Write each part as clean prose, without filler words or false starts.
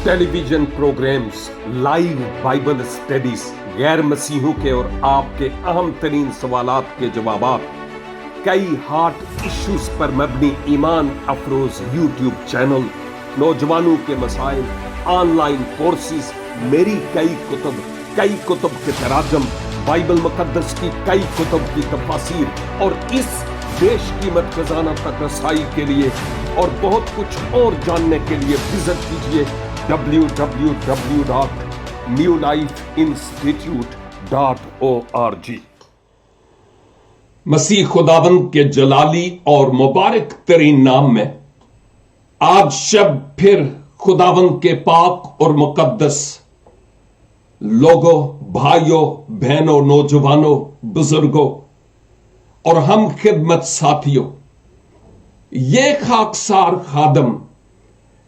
Television programmes, live Bible studies, गैर मसीहों के और आपके अहम तरीन सवालात के जवाबात, कई हार्ट इश्यूज पर मबनी ईमान अफरोज यूट्यूब चैनल, नौजवानों के मसाइल, ऑनलाइन कोर्सेज, मेरी कई कुतुब के तराजम, बाइबल मुकद्दस की कई कुतुब की तफासीर और इस बेशकीमत खजाना तक रसाई के लिए और बहुत कुछ और जानने के लिए विजिट कीजिए www.newlifeinstitute.org। मसीह खुदावंद के जलाली और मुबारक तरीन नाम में आज शब फिर खुदावंद के पाक और मुकद्दस लोगों, भाइयों, बहनों, नौजवानों, बुजुर्गों और हम खिदमत साथियों, ये खाकसार खादम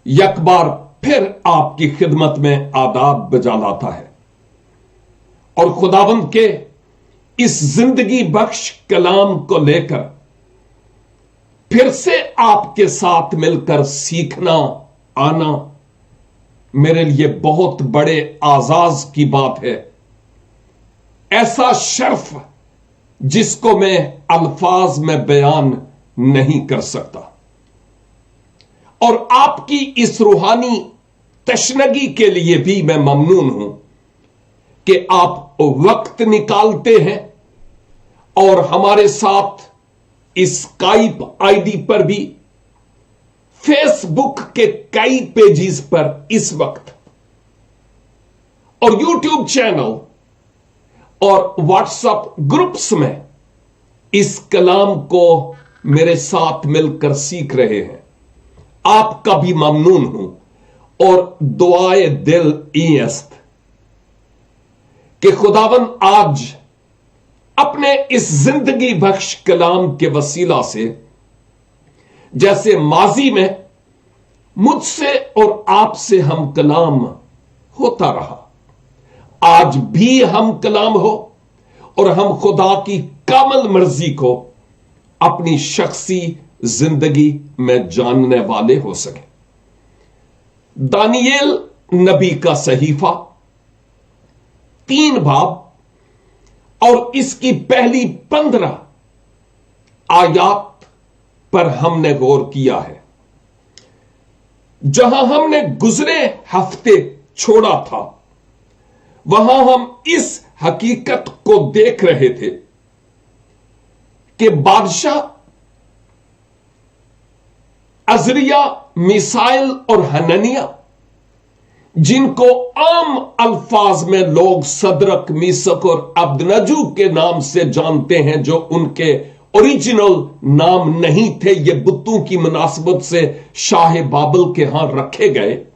एक बार फिर आपकी खिदमत में आदाब बजा लाता है और खुदावंद के इस जिंदगी बख्श कलाम को लेकर फिर से आपके साथ मिलकर सीखना आना मेरे लिए बहुत बड़े आजाज की बात है। ऐसा शर्फ जिसको मैं अल्फाज में बयान नहीं कर सकता और आपकी इस रूहानी तशनगी के लिए भी मैं ममनून हूं कि आप वक्त निकालते हैं और हमारे साथ स्काइप आईडी पर भी, फेसबुक के कई पेजेस पर इस वक्त और यूट्यूब चैनल और व्हाट्सएप ग्रुप्स में इस कलाम को मेरे साथ मिलकर सीख रहे हैं। आपका भी ममनून हूं और दुआए दिल ईस्त कि खुदावन आज अपने इस जिंदगी बख्श कलाम के वसीला से, जैसे माजी में मुझसे और आपसे हम कलाम होता रहा, आज भी हम कलाम हो और हम खुदा की कामल मर्जी को अपनी शख्सी जिंदगी में जानने वाले हो सके। दानियेल नबी का सहीफा 3 बाब और इसकी पहली 15 आयात पर हमने गौर किया है, जहां हमने गुजरे हफ्ते छोड़ा था वहां हम इस हकीकत को देख रहे थे कि बादशाह अजरिया, मिसाइल और हननिया, जिनको आम अल्फाज में लोग सदरक, मीसक और अब्दनजू के नाम से जानते हैं, जो उनके ओरिजिनल नाम नहीं थे, ये बुतों की मुनासबत से शाह बाबल के यहां रखे गए,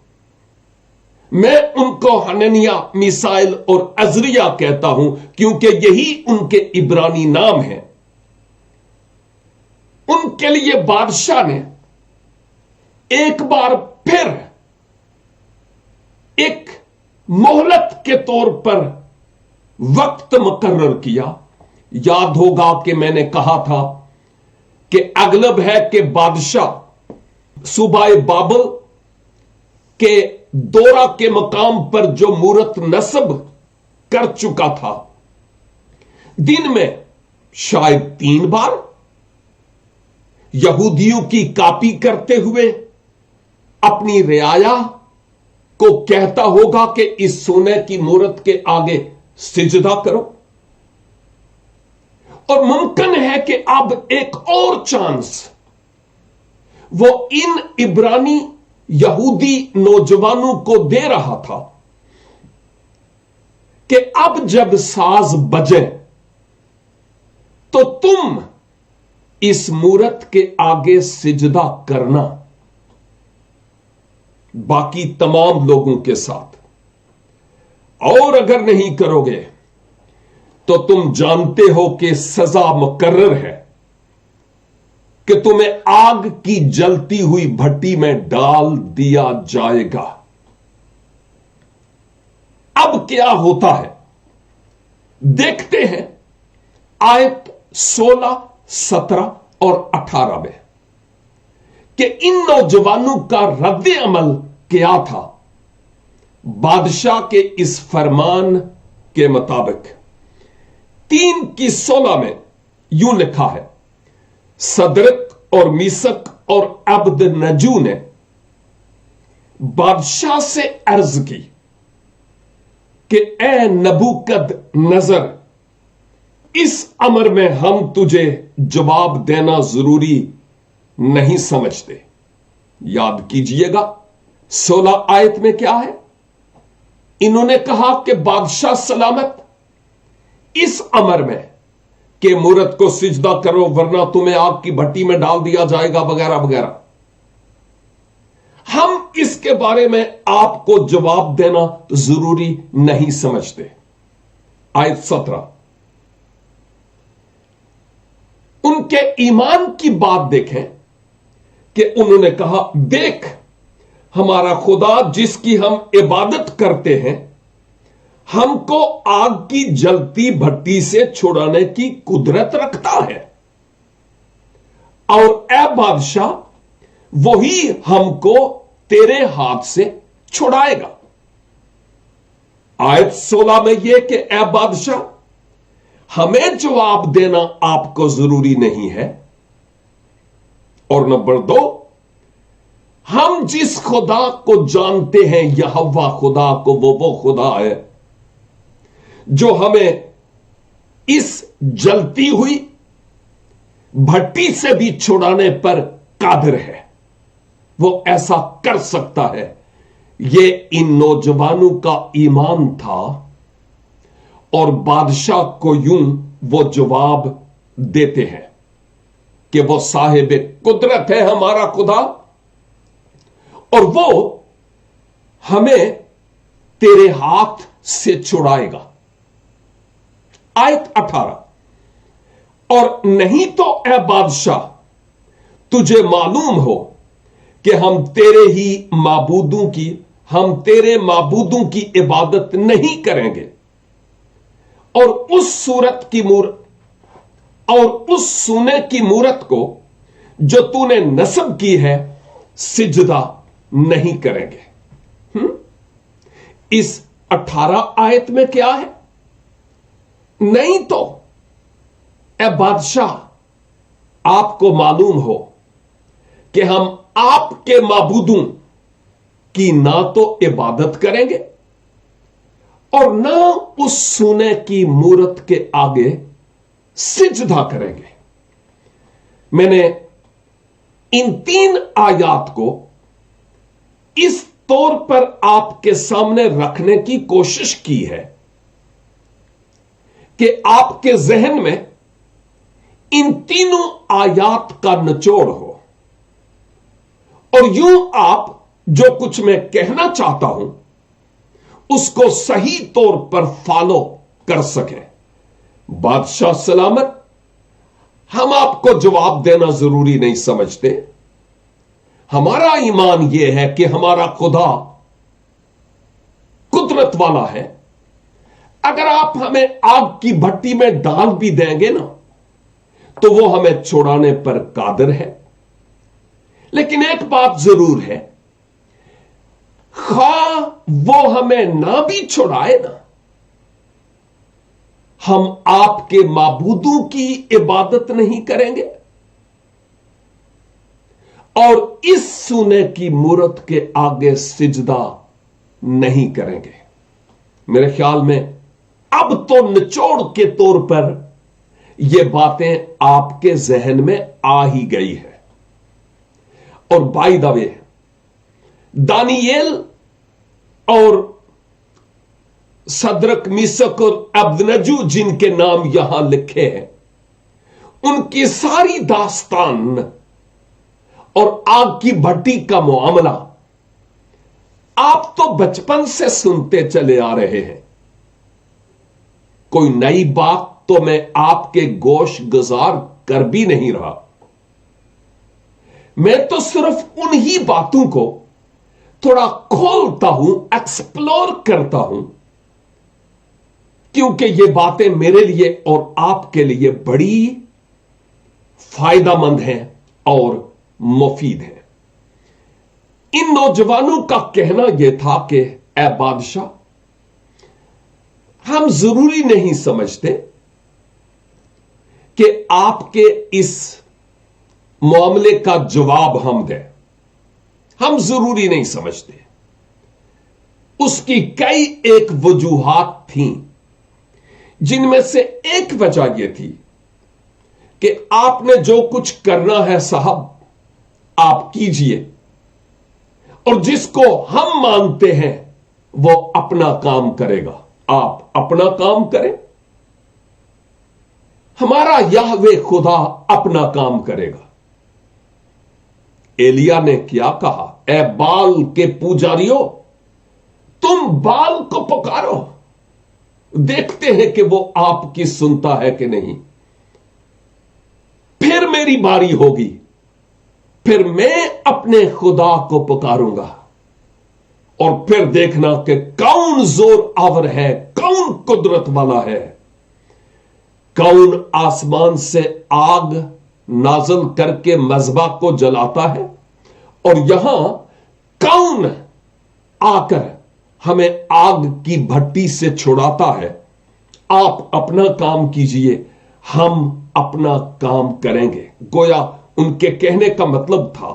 मैं उनको हननिया, मिसाइल और अजरिया कहता हूं क्योंकि यही उनके इब्रानी नाम हैं। उनके लिए बादशाह ने एक बार फिर एक मोहलत के तौर पर वक्त मुकर्रर किया। याद होगा कि मैंने कहा था कि अगलब है कि बादशाह सूबाए बाबल के दौरा के मकाम पर जो मूरत नस्ब कर चुका था, दिन में शायद 3 बार यहूदियों की कॉपी करते हुए अपनी रियाया को कहता होगा कि इस सोने की मूरत के आगे सिजदा करो। और मुमकिन है कि अब एक और चांस वो इन इब्रानी यहूदी नौजवानों को दे रहा था कि अब जब साज बजे तो तुम इस मूरत के आगे सिजदा करना बाकी तमाम लोगों के साथ, और अगर नहीं करोगे तो तुम जानते हो कि सजा मुकर्रर है कि तुम्हें आग की जलती हुई भट्टी में डाल दिया जाएगा। अब क्या होता है देखते हैं आयत 16, 17 और 18 में कि इन नौजवानों का रद्द अमल क्या था बादशाह के इस फरमान के मुताबिक 3:16 में यूं लिखा है, सदरक और मीसक और अब्दनजू ने बादशाह से अर्ज की कि ए नबूकद नजर, इस अमर में हम तुझे जवाब देना जरूरी नहीं समझते। याद कीजिएगा 16 आयत में क्या है? इन्होंने कहा कि बादशाह सलामत, इस अमर में कि मूरत को सिजदा करो वरना तुम्हें आग की भट्टी में डाल दिया जाएगा वगैरह वगैरह, हम इसके बारे में आपको जवाब देना जरूरी नहीं समझते। आयत 17, उनके ईमान की बात देखें कि उन्होंने कहा, देख हमारा खुदा जिसकी हम इबादत करते हैं हमको आग की जलती भट्टी से छुड़ाने की कुदरत रखता है, और ए बादशाह वही हमको तेरे हाथ से छुड़ाएगा। आयत 16 में यह कि ए बादशाह हमें जवाब देना आपको जरूरी नहीं है, और नंबर 2, हम जिस खुदा को जानते हैं यहोवा खुदा को, वो खुदा है जो हमें इस जलती हुई भट्टी से भी छुड़ाने पर कादिर है, वो ऐसा कर सकता है। ये इन नौजवानों का ईमान था और बादशाह को यूं वो जवाब देते हैं कि वो साहिब कुदरत है हमारा खुदा, और वो हमें तेरे हाथ से छुड़ाएगा। आयत 18, और नहीं तो ए बादशाह तुझे मालूम हो कि हम तेरे माबूदों की इबादत नहीं करेंगे, और उस सोने की मूरत को जो तूने नस्ब की है सिजदा नहीं करेंगे। इस 18 आयत में क्या है? नहीं तो ए बादशाह आपको मालूम हो कि हम आपके माबूदों की ना तो इबादत करेंगे और ना उस सोने की मूरत के आगे सिजदा करेंगे। मैंने इन 3 आयात को इस तौर पर आपके सामने रखने की कोशिश की है कि आपके जहन में इन तीनों आयात का निचोड़ हो, और यूं आप जो कुछ मैं कहना चाहता हूं उसको सही तौर पर फॉलो कर सकें। बादशाह सलामत, हम आपको जवाब देना जरूरी नहीं समझते। हमारा ईमान यह है कि हमारा खुदा कुदरत वाला है। अगर आप हमें आग की भट्टी में डाल भी देंगे ना तो वो हमें छुड़ाने पर कादिर है। लेकिन एक बात जरूर है, खा वो हमें ना भी छुड़ाए ना, हम आपके माबूदों की इबादत नहीं करेंगे और इस सोने की मूरत के आगे सिजदा नहीं करेंगे। मेरे ख्याल में अब तो निचोड़ के तौर पर यह बातें आपके जहन में आ ही गई है। और बाय द वे, दानियेल और सदरक, मीसक और अब्दनजू जिनके नाम यहां लिखे हैं, उनकी सारी दास्तान और आग की भट्टी का मामला आप तो बचपन से सुनते चले आ रहे हैं। कोई नई बात तो मैं आपके गोश गुजार कर भी नहीं रहा। मैं तो सिर्फ उन्हीं बातों को थोड़ा खोलता हूं, एक्सप्लोर करता हूं, क्योंकि ये बातें मेरे लिए और आपके लिए बड़ी फायदेमंद हैं और मुफीद है। इन नौजवानों का कहना यह था कि اے بادشاہ، ہم ضروری نہیں سمجھتے کہ آپ کے اس معاملے کا جواب ہم دیں، ہم ضروری نہیں سمجھتے۔ اس کی کئی ایک وجوہات تھیں، جن میں سے ایک وجہ یہ تھی کہ آپ نے جو کچھ کرنا ہے صاحب آپ کیجئے، اور جس کو ہم مانتے ہیں وہ اپنا کام کرے گا، آپ اپنا کام کریں، ہمارا یہوہ خدا اپنا کام کرے گا۔ ایلیا نے کیا کہا؟ اے بال کے پجاریوں، تم بال کو پکارو، دیکھتے ہیں کہ وہ آپ کی سنتا ہے کہ نہیں، پھر میری باری ہوگی، پھر میں اپنے خدا کو پکاروں گا، اور پھر دیکھنا کہ کون زور آور ہے، کون قدرت والا ہے، کون آسمان سے آگ نازل کر کے مذبح کو جلاتا ہے، اور یہاں کون آ کر ہمیں آگ کی بھٹی سے چھڑاتا ہے۔ آپ اپنا کام کیجئے، ہم اپنا کام کریں گے۔ گویا ان کے کہنے کا مطلب تھا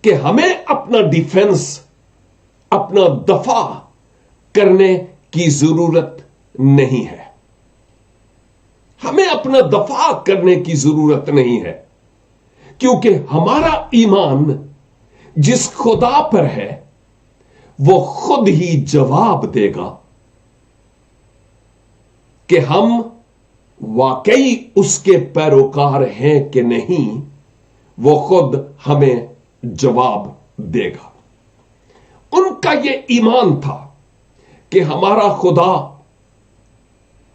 کہ ہمیں اپنا ڈیفنس، اپنا دفاع کرنے کی ضرورت نہیں ہے، ہمیں اپنا دفاع کرنے کی ضرورت نہیں ہے، کیونکہ ہمارا ایمان جس خدا پر ہے وہ خود ہی جواب دے گا کہ ہم واقعی اس کے پیروکار ہیں کہ نہیں، وہ خود ہمیں جواب دے گا۔ ان کا یہ ایمان تھا کہ ہمارا خدا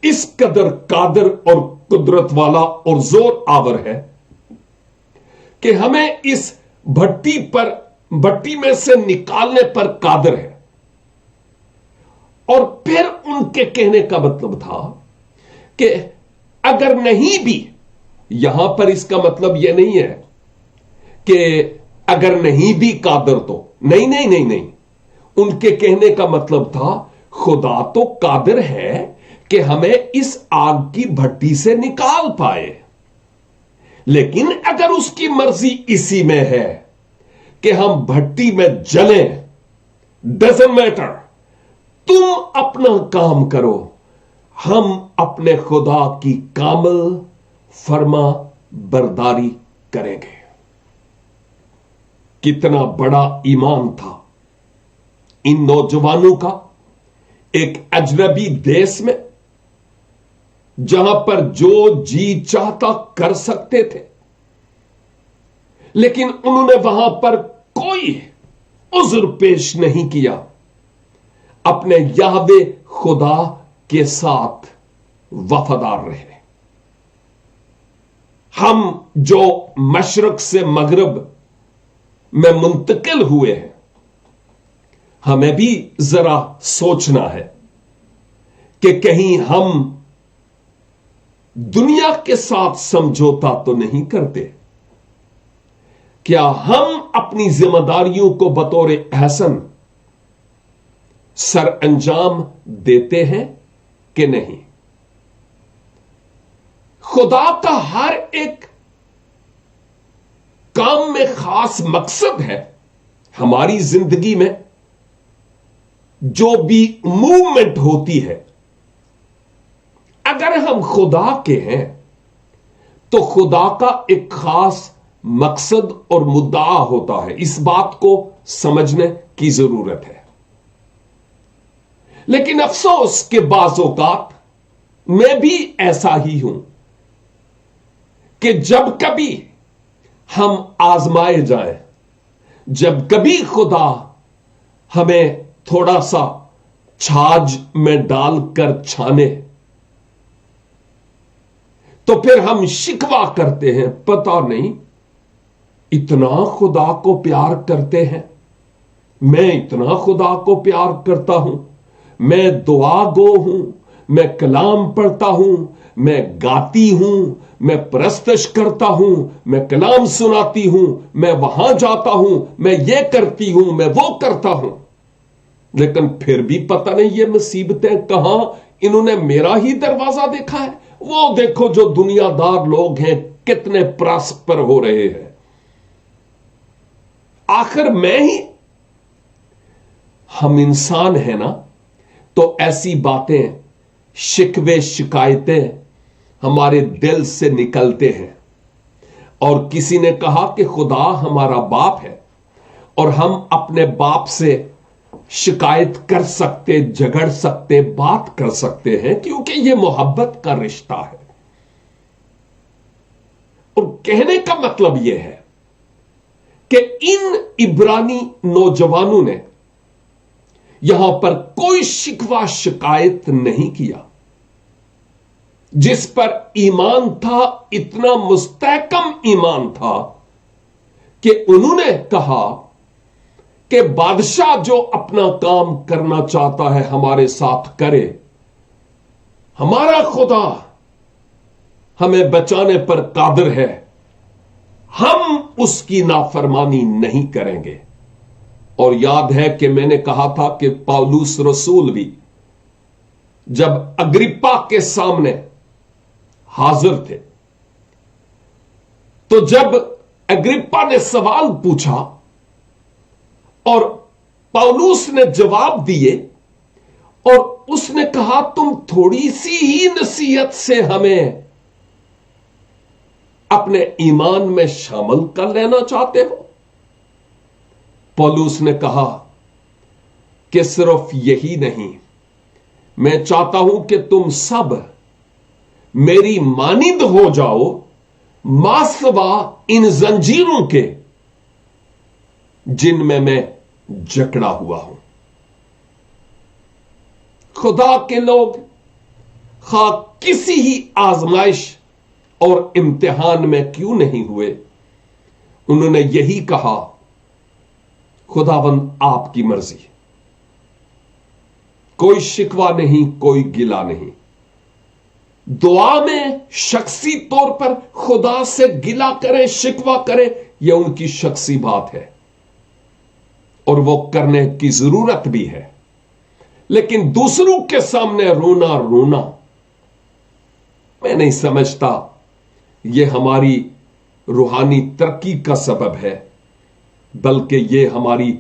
اس قدر قادر اور قدرت والا اور زور آور ہے کہ ہمیں اس بھٹی میں سے نکالنے پر قادر ہے۔ اور پھر ان کے کہنے کا مطلب تھا کہ اگر نہیں بھی، یہاں پر اس کا مطلب یہ نہیں ہے کہ اگر نہیں بھی قادر تو نہیں، ان کے کہنے کا مطلب تھا خدا تو قادر ہے کہ ہمیں اس آگ کی بھٹی سے نکال پائے، لیکن اگر اس کی مرضی اسی میں ہے کہ ہم بھٹی میں جلیں، ڈزنٹ میٹر، تم اپنا کام کرو، ہم اپنے خدا کی کامل فرما برداری کریں گے۔ کتنا بڑا ایمان تھا ان نوجوانوں کا، ایک اجنبی دیس میں جہاں پر جو جی چاہتا کر سکتے تھے، لیکن انہوں نے وہاں پر کوئی عذر پیش نہیں کیا، اپنے یہوہ خدا کے ساتھ وفادار رہے۔ ہم جو مشرق سے مغرب میں منتقل ہوئے ہیں، ہمیں بھی ذرا سوچنا ہے کہ کہیں ہم دنیا کے ساتھ سمجھوتا تو نہیں کرتے؟ کیا ہم اپنی ذمہ داریوں کو بطور احسن سر انجام دیتے ہیں کہ نہیں؟ خدا کا ہر ایک کام میں خاص مقصد ہے۔ ہماری زندگی میں جو بھی موومنٹ ہوتی ہے، اگر ہم خدا کے ہیں تو خدا کا ایک خاص مقصد اور مدعا ہوتا ہے، اس بات کو سمجھنے کی ضرورت ہے۔ لیکن افسوس کہ بعض اوقات میں بھی ایسا ہی ہوں کہ جب کبھی ہم آزمائے جائیں، جب کبھی خدا ہمیں تھوڑا سا چھاج میں ڈال کر چھانے، تو پھر ہم شکوہ کرتے ہیں، پتہ نہیں اتنا خدا کو پیار کرتے ہیں، میں اتنا خدا کو پیار کرتا ہوں، میں دعا گو ہوں، میں کلام پڑھتا ہوں، میں گاتی ہوں، میں پرستش کرتا ہوں، میں کلام سناتی ہوں، میں وہاں جاتا ہوں، میں یہ کرتی ہوں، میں وہ کرتا ہوں، لیکن پھر بھی پتہ نہیں یہ مصیبتیں کہاں، انہوں نے میرا ہی دروازہ دیکھا ہے۔ وہ دیکھو جو دنیا دار لوگ ہیں کتنے پراسپر ہو رہے ہیں، آخر میں ہی؟ ہم انسان ہیں نا، تو ایسی باتیں، شکوے، شکایتیں ہمارے دل سے نکلتے ہیں۔ اور کسی نے کہا کہ خدا ہمارا باپ ہے اور ہم اپنے باپ سے شکایت کر سکتے، جھگڑ سکتے، بات کر سکتے ہیں، کیونکہ یہ محبت کا رشتہ ہے۔ اور کہنے کا مطلب یہ ہے کہ ان عبرانی نوجوانوں نے یہاں پر کوئی شکوہ شکایت نہیں کیا، جس پر ایمان تھا، اتنا مستحکم ایمان تھا کہ انہوں نے کہا کہ بادشاہ جو اپنا کام کرنا چاہتا ہے ہمارے ساتھ کرے، ہمارا خدا ہمیں بچانے پر قادر ہے، ہم اس کی نافرمانی نہیں کریں گے۔ اور یاد ہے کہ میں نے کہا تھا کہ پولس رسول بھی جب اگرپا کے سامنے حاضر تھے، تو جب اگرپا نے سوال پوچھا اور پولس نے جواب دیے، اور اس نے کہا تم تھوڑی سی ہی نصیحت سے ہمیں اپنے ایمان میں شامل کر لینا چاہتے ہو؟ پولس نے کہا کہ صرف یہی نہیں، میں چاہتا ہوں کہ تم سب میری مانند ہو جاؤ، ماسوا ان زنجیروں کے جن میں میں جکڑا ہوا ہوں۔ خدا کے لوگ خواہ کسی ہی آزمائش اور امتحان میں کیوں نہیں ہوئے، انہوں نے یہی کہا، خداوند آپ کی مرضی۔ کوئی شکوہ نہیں، کوئی گلہ نہیں۔ دعا میں شخصی طور پر خدا سے گلہ کریں، شکوہ کریں، یہ ان کی شخصی بات ہے اور وہ کرنے کی ضرورت بھی ہے، لیکن دوسروں کے سامنے رونا میں نہیں سمجھتا یہ ہماری روحانی ترقی کا سبب ہے، بلکہ یہ ہماری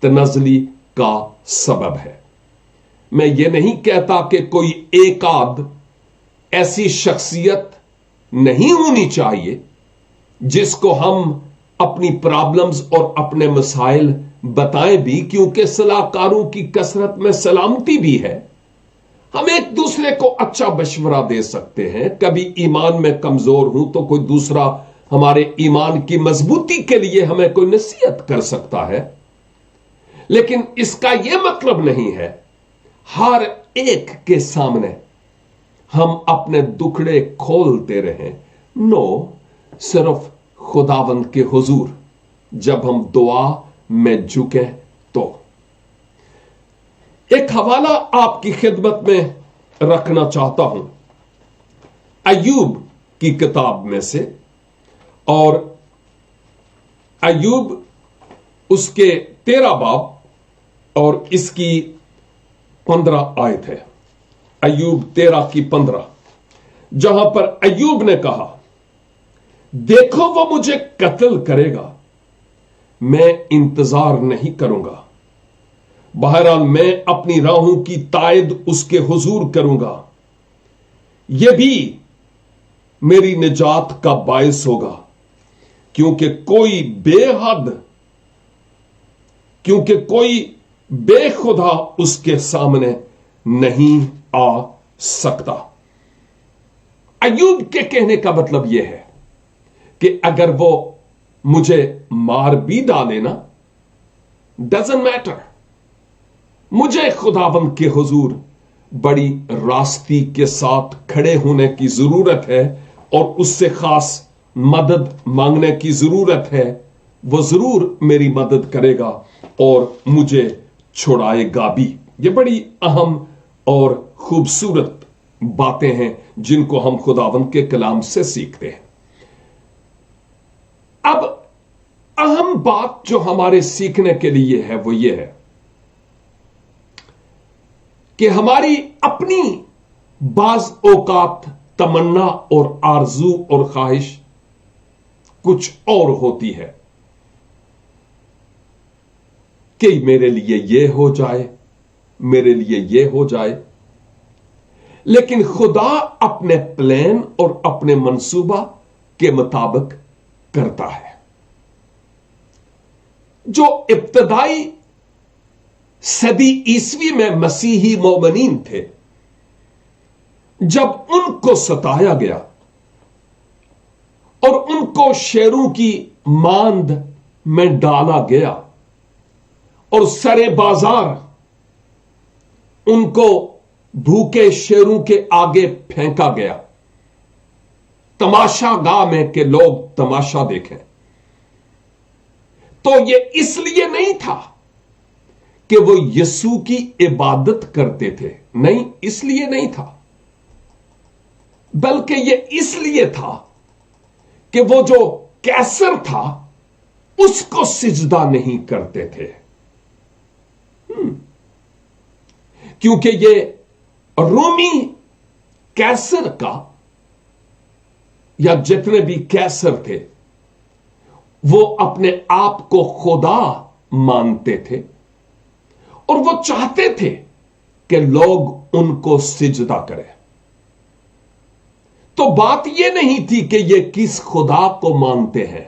تنزلی کا سبب ہے۔ میں یہ نہیں کہتا کہ کوئی ایک آدھ ایسی شخصیت نہیں ہونی چاہیے جس کو ہم اپنی پرابلمز اور اپنے مسائل بتائیں بھی، کیونکہ صلاح کاروں کی کثرت میں سلامتی بھی ہے۔ ہم ایک دوسرے کو اچھا مشورہ دے سکتے ہیں۔ کبھی ایمان میں کمزور ہوں تو کوئی دوسرا ہمارے ایمان کی مضبوطی کے لیے ہمیں کوئی نصیحت کر سکتا ہے، لیکن اس کا یہ مطلب نہیں ہے ہر ایک کے سامنے ہم اپنے دکھڑے کھولتے رہیں۔ نو، صرف خداوند کے حضور جب ہم دعا میں جھکیں تو۔ ایک حوالہ آپ کی خدمت میں رکھنا چاہتا ہوں ایوب کی کتاب میں سے، اور ایوب اس کے 13 باب اور اس کی 15 آیت ہے۔ ایوب 13 کی 15، جہاں پر ایوب نے کہا، دیکھو وہ مجھے قتل کرے گا، میں انتظار نہیں کروں گا، بہرحال میں اپنی راہوں کی تائید اس کے حضور کروں گا، یہ بھی میری نجات کا باعث ہوگا، کیونکہ کوئی بے خدا اس کے سامنے نہیں آ سکتا۔ ایوب کے کہنے کا مطلب یہ ہے کہ اگر وہ مجھے مار بھی ڈالے نا، ڈزنٹ میٹر، مجھے خداوند کے حضور بڑی راستی کے ساتھ کھڑے ہونے کی ضرورت ہے اور اس سے خاص مدد مانگنے کی ضرورت ہے۔ وہ ضرور میری مدد کرے گا اور مجھے چھڑائے گا بھی۔ یہ بڑی اہم اور خوبصورت باتیں ہیں جن کو ہم خداوند کے کلام سے سیکھتے ہیں۔ اب اہم بات جو ہمارے سیکھنے کے لیے ہے وہ یہ ہے کہ ہماری اپنی بعض اوقات تمنا اور آرزو اور خواہش کچھ اور ہوتی ہے کہ میرے لیے یہ ہو جائے، میرے لیے یہ ہو جائے، لیکن خدا اپنے پلان اور اپنے منصوبہ کے مطابق کرتا ہے۔ جو ابتدائی صدی عیسوی میں مسیحی مومنین تھے، جب ان کو ستایا گیا اور ان کو شیروں کی ماند میں ڈالا گیا اور سرے بازار ان کو بھوکے شیروں کے آگے پھینکا گیا، تماشا گاہ میں کہ لوگ تماشا دیکھیں، تو یہ اس لیے نہیں تھا کہ وہ یسوع کی عبادت کرتے تھے، نہیں، اس لیے نہیں تھا، بلکہ یہ اس لیے تھا کہ وہ جو کیسر تھا اس کو سجدہ نہیں کرتے تھے، کیونکہ یہ رومی کیسر کا یا جتنے بھی کیسر تھے وہ اپنے آپ کو خدا مانتے تھے اور وہ چاہتے تھے کہ لوگ ان کو سجدہ کریں۔ تو بات یہ نہیں تھی کہ یہ کس خدا کو مانتے ہیں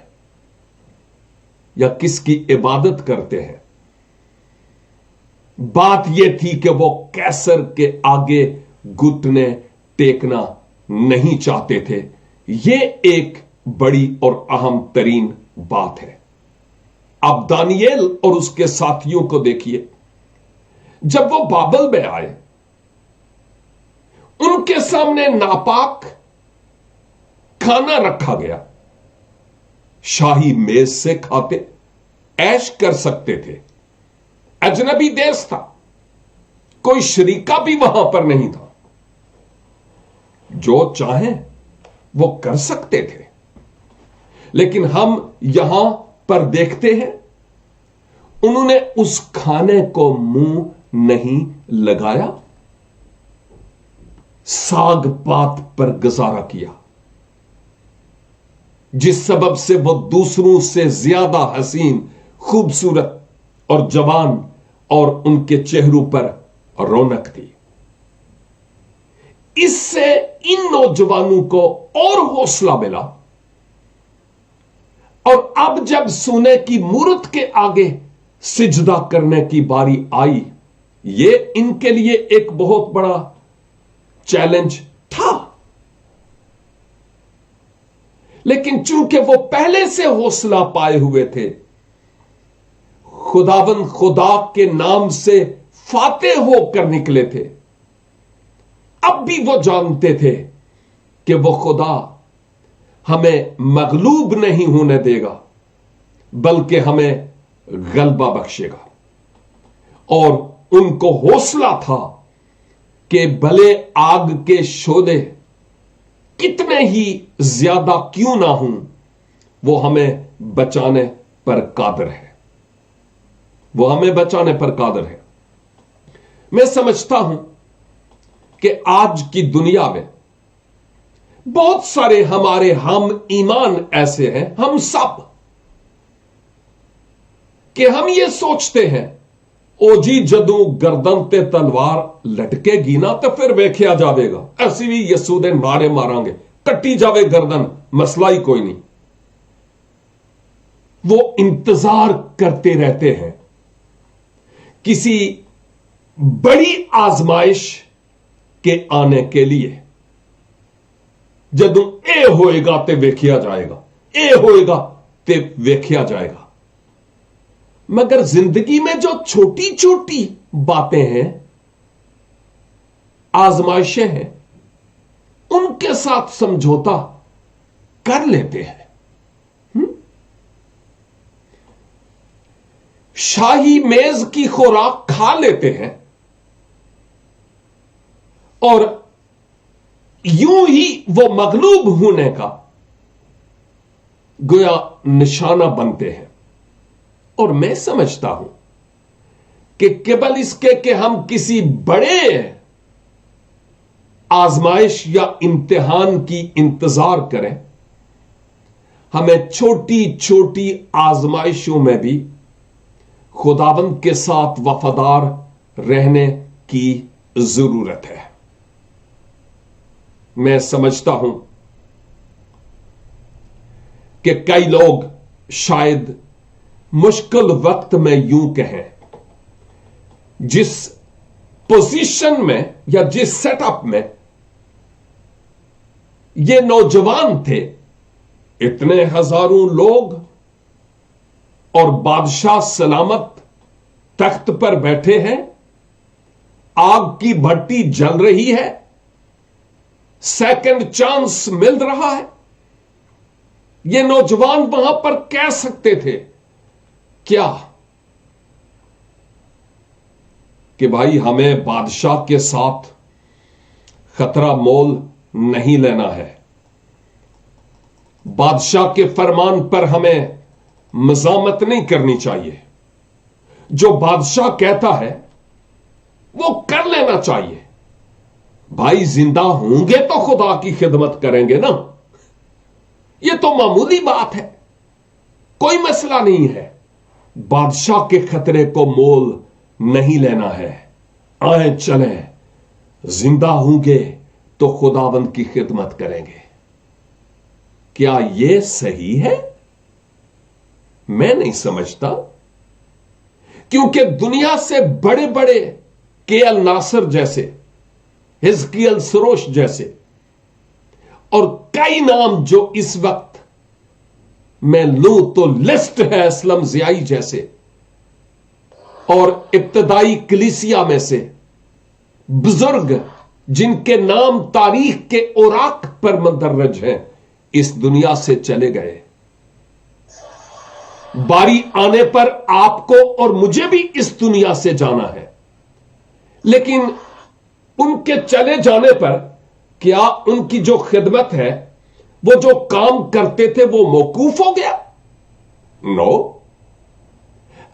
یا کس کی عبادت کرتے ہیں، بات یہ تھی کہ وہ کیسر کے آگے گھٹنے ٹیکنا نہیں چاہتے تھے۔ یہ ایک بڑی اور اہم ترین بات ہے۔ اب دانیل اور اس کے ساتھیوں کو دیکھیے، جب وہ بابل میں آئے، ان کے سامنے ناپاک کھانا رکھا گیا، شاہی میز سے کھاتے، عیش کر سکتے تھے، اجنبی دیس تھا، کوئی شریکہ بھی وہاں پر نہیں تھا، جو چاہیں وہ کر سکتے تھے، لیکن ہم یہاں پر دیکھتے ہیں انہوں نے اس کھانے کو منہ نہیں لگایا، ساگ پات پر گزارا کیا، جس سبب سے وہ دوسروں سے زیادہ حسین، خوبصورت اور جوان اور ان کے چہروں پر رونق تھی۔ اس سے ان نوجوانوں کو اور حوصلہ ملا، اور اب جب سونے کی مورت کے آگے سجدہ کرنے کی باری آئی، یہ ان کے لیے ایک بہت بڑا چیلنج تھا، لیکن چونکہ وہ پہلے سے حوصلہ پائے ہوئے تھے، خداوند خدا کے نام سے فاتح ہو کر نکلے تھے، اب بھی وہ جانتے تھے کہ وہ خدا ہمیں مغلوب نہیں ہونے دے گا بلکہ ہمیں غلبہ بخشے گا، اور ان کو حوصلہ تھا کہ بھلے آگ کے شعلے کتنے ہی زیادہ کیوں نہ ہوں، وہ ہمیں بچانے پر قادر ہے، وہ ہمیں بچانے پر قادر ہے۔ میں سمجھتا ہوں کہ آج کی دنیا میں بہت سارے ہمارے ہم ایمان ایسے ہیں، ہم سب، کہ ہم یہ سوچتے ہیں او جی جدوں گردن تے تلوار لٹکے گی نا تو پھر ویکھیا جاوے گا، ایسی بھی یسوع دے نعرے ماریں گے، کٹی جاوے گردن، مسئلہ ہی کوئی نہیں۔ وہ انتظار کرتے رہتے ہیں کسی بڑی آزمائش کے آنے کے لیے، جدوں اے ہوئے گا تے ویکھیا جائے گا، اے ہوئے گا تے ویکھیا جائے گا۔ مگر زندگی میں جو چھوٹی چھوٹی باتیں ہیں، آزمائشیں ہیں، ان کے ساتھ سمجھوتا کر لیتے ہیں۔ شاہی میز کی خوراک کھا لیتے ہیں اور یوں ہی وہ مغلوب ہونے کا گویا نشانہ بنتے ہیں۔ اور میں سمجھتا ہوں کہ केवल इसके कि हम किसी बड़े आजमाइश या इम्तिहान की इंतजार करें, हमें छोटी छोटी आजमाइशों में भी खुदावंद के साथ वफादार रहने की जरूरत है। मैं समझता हूं कि कई लोग शायद मुश्किल वक्त में यूं कहें, जिस पोजीशन में या जिस सेटअप में ये नौजवान थे, इतने हजारों लोग और बादशाह सलामत तख्त पर बैठे हैं, आग की भट्टी जल रही है, सेकंड चांस मिल रहा है। ये नौजवान वहां पर कह सकते थे क्या कि भाई हमें बादशाह के साथ खतरा मोल नहीं लेना है, बादशाह के फरमान पर हमें मजामत नहीं करनी चाहिए, जो बादशाह कहता है वो कर लेना चाहिए। भाई जिंदा होंगे तो खुदा की खिदमत करेंगे ना, ये तो मामूली बात है, कोई मसला नहीं है। बादशाह के खतरे को मोल नहीं लेना है। आए चलें, जिंदा होंगे तो खुदावंद की खिदमत करेंगे। क्या यह सही है? मैं नहीं समझता, क्योंकि दुनिया से बड़े बड़े केएल नासर जैसे, हिजकियल सरोश जैसे और कई नाम जो इस वक्त मैं लूं तो लिस्ट है असलम जियाई जैसे, और इब्तदाई कलीसिया में से बुजुर्ग जिनके नाम तारीख के औराक पर मंदरज हैं, इस दुनिया से चले गए। बारी आने पर आपको और मुझे भी इस दुनिया से जाना है, लेकिन उनके चले जाने पर क्या उनकी जो खिदमत है, वो जो काम करते थे, वो मौकूफ हो गया? नो।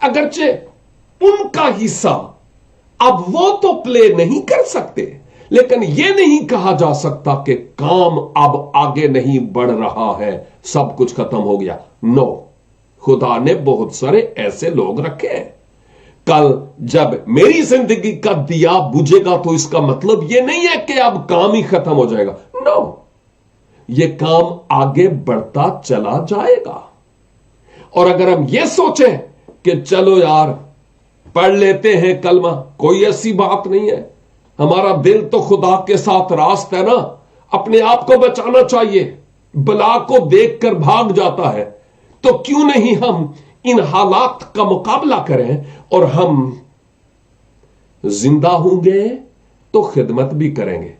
अगरचे उनका हिस्सा अब वो तो प्ले नहीं कर सकते, लेकिन यह नहीं कहा जा सकता कि काम अब आगे नहीं बढ़ रहा है, सब कुछ खत्म हो गया। नो, खुदा ने बहुत सारे ऐसे लोग रखे हैं। कल जब मेरी जिंदगी का दिया बुझेगा तो इसका मतलब यह नहीं है कि अब काम ही खत्म हो जाएगा। नो, यह काम आगे बढ़ता चला जाएगा। और अगर हम यह सोचें कि चलो यार पढ़ लेते हैं कलमा, कोई ऐसी बात नहीं है, हमारा दिल तो खुदा के साथ रास्त है ना, अपने आप को बचाना चाहिए, बला को देखकर भाग जाता है, तो क्यों नहीं हम इन हालात का मुकाबला करें और हम जिंदा होंगे तो खिदमत भी करेंगे।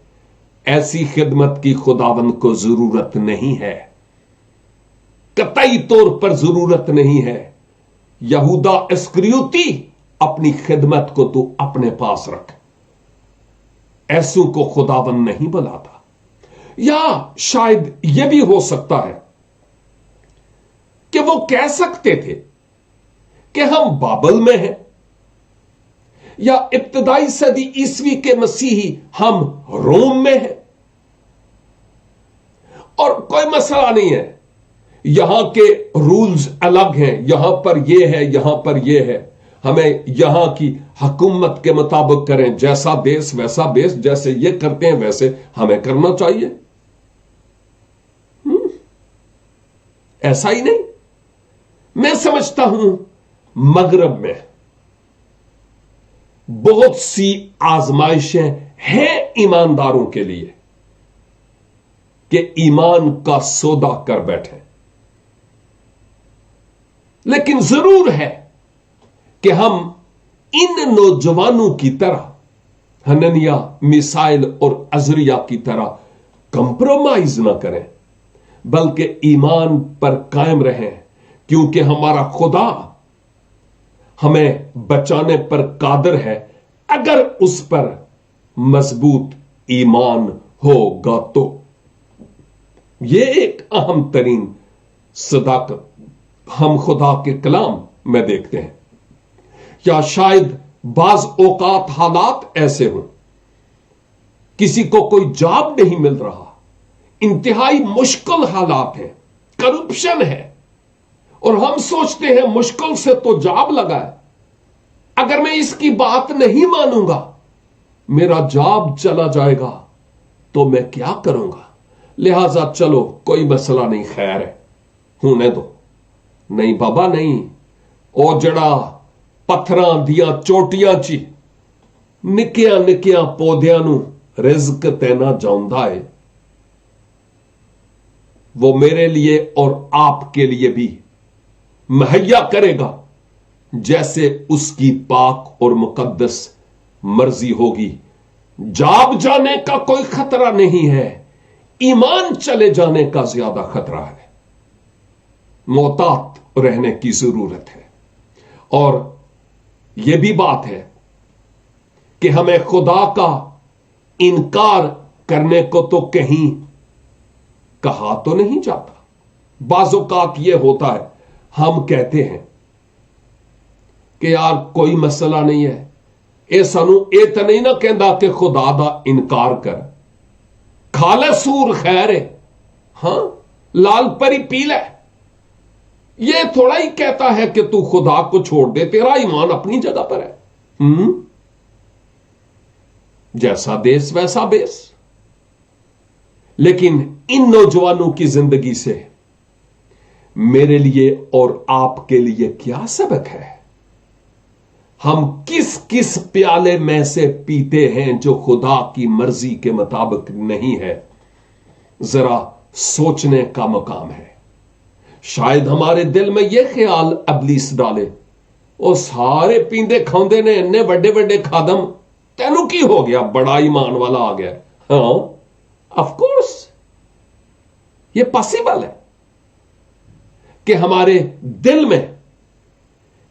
ऐसी खिदमत की खुदावंद को जरूरत नहीं है, कतई तौर पर जरूरत नहीं है। यहूदा इस्करियोती, अपनी खिदमत को तू अपने पास रख, ऐसों को खुदावंद नहीं बुलाता। या शायद यह भी हो सकता है कि वो कह सकते थे कि हम बाबल में हैं, या इब्तदाई सदी ईसवी के मसीही हम रोम में हैं, और कोई मसला नहीं है, यहां के रूल्स अलग हैं, यहां पर यह है, यहां पर यह है, हमें यहां की हुकूमत के मुताबिक करें, जैसा देश वैसा बेस, जैसे ये करते हैं वैसे हमें करना चाहिए। ऐसा ही नहीं। मैं समझता हूं मगरब में बहुत सी आजमाइशें हैं ईमानदारों के लिए कि ईमान का सौदा कर बैठे, लेकिन जरूर है कि हम इन नौजवानों की तरह, हननिया, मिसाइल और अजरिया की तरह कंप्रोमाइज ना करें, बल्कि ईमान पर कायम रहें, क्योंकि हमारा खुदा हमें बचाने पर कादिर है, अगर उस पर मजबूत ईमान होगा तो। यह एक अहम तरीन सदाकत हम खुदा के कलाम में देखते हैं। या शायद बाज औकात हालात ऐसे हों, किसी को कोई जॉब नहीं मिल रहा, इंतहाई मुश्किल हालात हैं, करप्शन है, और हम सोचते हैं मुश्किल से तो जॉब लगा है, अगर मैं इसकी बात नहीं मानूंगा मेरा जॉब चला जाएगा तो मैं क्या करूंगा, लिहाजा चलो कोई मसला नहीं, खैर है, होने दो। नहीं बाबा नहीं, ओ जड़ा पत्थरां दियां चोटियां च निक्कियां निक्कियां पौधियां नूं रिज़्क तेना जाउंदा है, वो मेरे लिए और आपके लिए भी मुहैया करेगा जैसे उसकी पाक और मुकद्दस मर्जी होगी। जाब जाने का कोई खतरा नहीं है, ईमान चले जाने का ज्यादा खतरा है। मोहतात रहने की जरूरत है। और यह भी बात है कि हमें खुदा का इनकार करने को तो कहीं कहा तो नहीं जाता। बाज़ौकात यह होता है, हम कहते हैं कि यार कोई मसला नहीं है, ਇਹ ਸਾਨੂੰ ਇਹ ਤਾਂ नहीं ना कहता कि खुदा दा इनकार कर, खा ले सूर खैर है, हां लाल परी पी ले। ये थोड़ा ही कहता है कि तू खुदा को छोड़ दे, तेरा ईमान अपनी जगह पर है। जैसा देश वैसा बेस। लेकिन इन नौजवानों की जिंदगी से मेरे लिए और आपके लिए क्या सबक है? हम किस किस प्याले में से पीते हैं जो खुदा की मर्जी के मुताबिक नहीं है? जरा सोचने का मकाम है। शायद हमारे दिल में यह ख्याल अबलीस डाले, वो सारे पींदे खांदे ने, इन्ने बड़े बड़े खादम, तेनू की हो गया, बड़ा ईमान वाला आ गया। हाँ ऑफ कोर्स ये पॉसिबल है कि हमारे दिल में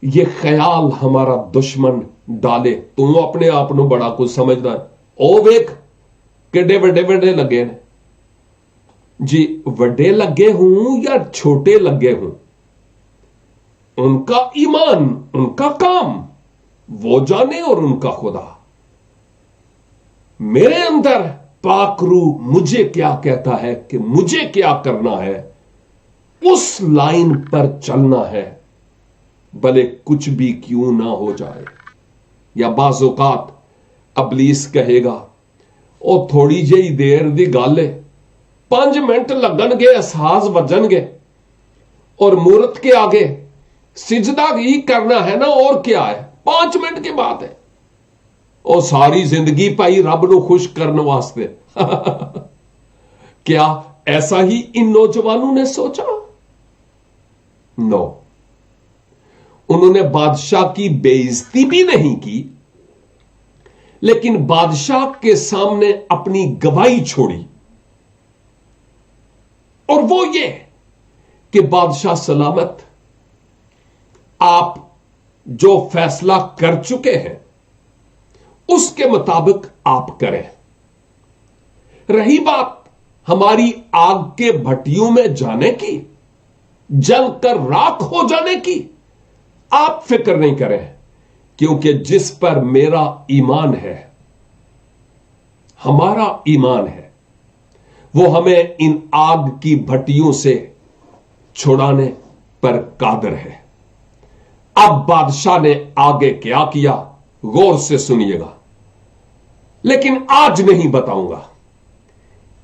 ये ख्याल हमारा दुश्मन डाले, तू अपने आप को बड़ा कुछ समझदा है, ओ वेख किड्डे वड्डे वड्डे लगे ने जी, वड्डे लगे हूं या छोटे लगे हूं, उनका ईमान, उनका काम वो जाने और उनका खुदा। मेरे अंदर पाक रूह मुझे क्या कहता है कि मुझे क्या करना है, उस लाइन पर चलना है, भले कुछ भी क्यों ना हो जाए। या बाज़ौकात अबलीस कहेगा ओ थोड़ी जी देर दी गल है, 5 मिनट लगनगे, एहसास वजनगे और मूर्त के आगे सिजदा ही करना है ना, और क्या है, 5 मिनट की बात है। और सारी जिंदगी पाई रब को खुश करने वास्ते। क्या ऐसा ही इन नौजवानों ने सोचा? नो, उन्होंने बादशाह की बेइज्जती भी नहीं की, लेकिन बादशाह के सामने अपनी गवाही छोड़ी, और वो ये कि बादशाह सलामत, आप जो फैसला कर चुके हैं उसके मुताबिक आप करें। रही बात हमारी आग के भट्टियों में जाने की, जलकर राख हो जाने की, आप फिक्र नहीं करें, क्योंकि जिस पर मेरा ईमान है, हमारा ईमान है, वो हमें इन आग की भट्टियों से छुड़ाने पर कादर है। अब बादशाह ने आगे क्या किया, गौर से सुनिएगा, लेकिन आज नहीं बताऊंगा।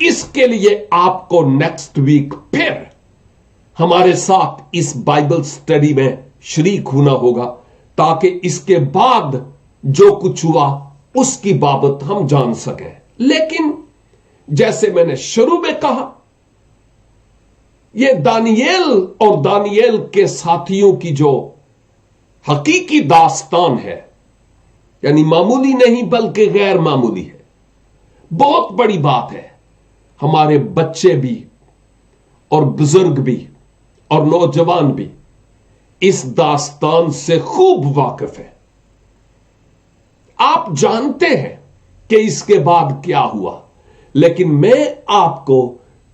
इसके लिए आपको नेक्स्ट वीक फिर हमारे साथ इस बाइबल स्टडी में शरीक होना होगा, ताकि इसके बाद जो कुछ हुआ उसकी बाबत हम जान सकें। लेकिन जैसे मैंने शुरू में कहा, यह दानियेल और दानियेल के साथियों की जो हकीकी दास्तान है, यानी मामूली नहीं बल्कि गैर मामूली है, बहुत बड़ी बात है। हमारे बच्चे भी और बुजुर्ग भी और नौजवान भी इस दास्तान से खूब वाकिफ है। आप जानते हैं कि इसके बाद क्या हुआ, लेकिन मैं आपको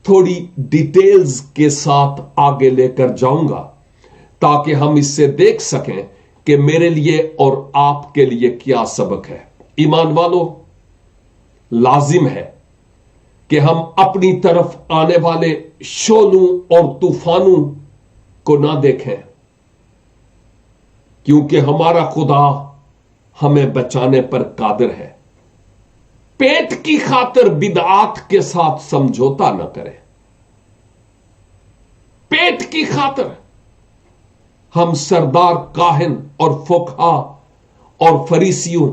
थोड़ी डिटेल्स के साथ आगे लेकर जाऊंगा, ताकि हम इससे देख सकें کہ میرے لیے اور آپ کے لیے کیا سبق ہے۔ ایمان والو، لازم ہے کہ ہم اپنی طرف آنے والے شولوں اور طوفانوں کو نہ دیکھیں، کیونکہ ہمارا خدا ہمیں بچانے پر قادر ہے۔ پیٹ کی خاطر بدعات کے ساتھ سمجھوتا نہ کرے۔ پیٹ کی خاطر ہم سردار کاہن اور فقہا اور فریسیوں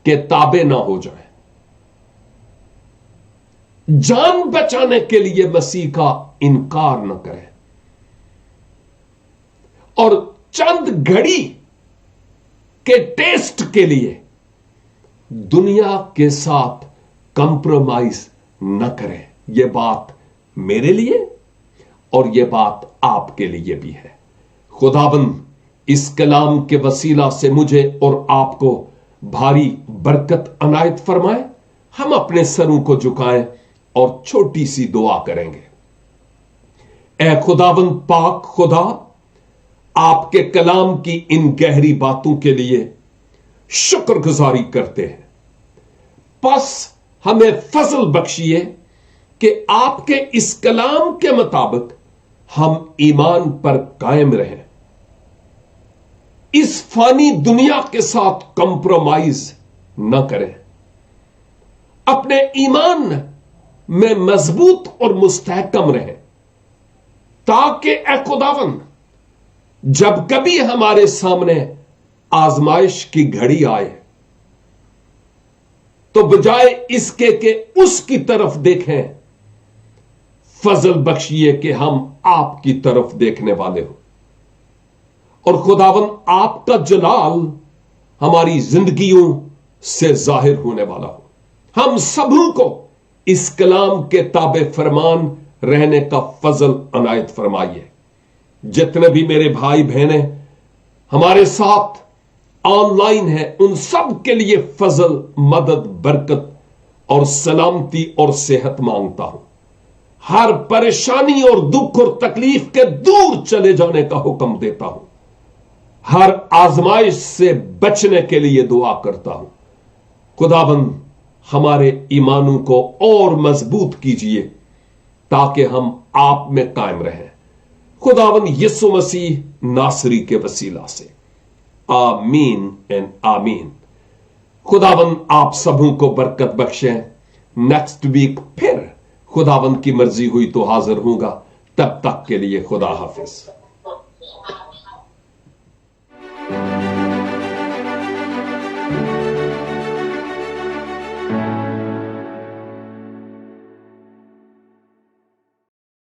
کے تابع نہ ہو جائیں۔ جان بچانے کے لیے مسیح کا انکار نہ کریں اور چند گھڑی کے ٹیسٹ کے لیے دنیا کے ساتھ کمپرومائز نہ کریں۔ یہ بات میرے لیے اور یہ بات آپ کے لیے بھی ہے۔ خداوند اس کلام کے وسیلہ سے مجھے اور آپ کو بھاری برکت عنایت فرمائے۔ ہم اپنے سروں کو جھکائیں اور چھوٹی سی دعا کریں گے۔ اے خداوند پاک خدا، آپ کے کلام کی ان گہری باتوں کے لیے شکر گزاری کرتے ہیں۔ پس ہمیں فضل بخشیے کہ آپ کے اس کلام کے مطابق ہم ایمان پر قائم رہیں، اس فانی دنیا کے ساتھ کمپرومائز نہ کریں، اپنے ایمان میں مضبوط اور مستحکم رہیں، تاکہ اے خداوند جب کبھی ہمارے سامنے آزمائش کی گھڑی آئے تو بجائے اس کے کہ اس کی طرف دیکھیں، فضل بخشیے کہ ہم آپ کی طرف دیکھنے والے ہوں، اور خداوند آپ کا جلال ہماری زندگیوں سے ظاہر ہونے والا ہو۔ ہم سبوں کو اس کلام کے تابع فرمان رہنے کا فضل عنایت فرمائیے۔ جتنے بھی میرے بھائی بہنیں ہمارے ساتھ آن لائن ہیں، ان سب کے لیے فضل، مدد، برکت اور سلامتی اور صحت مانگتا ہوں۔ ہر پریشانی اور دکھ اور تکلیف کے دور چلے جانے کا حکم دیتا ہوں۔ ہر آزمائش سے بچنے کے لیے دعا کرتا ہوں۔ خداوند ہمارے ایمانوں کو اور مضبوط کیجیے تاکہ ہم آپ میں قائم رہیں۔ خداوند یسوع مسیح ناصری کے وسیلہ سے، آمین اینڈ آمین۔ خداوند آپ سبوں کو برکت بخشیں۔ نیکسٹ ویک پھر خداوند کی مرضی ہوئی تو حاضر ہوں گا۔ تب تک کے لیے خدا حافظ۔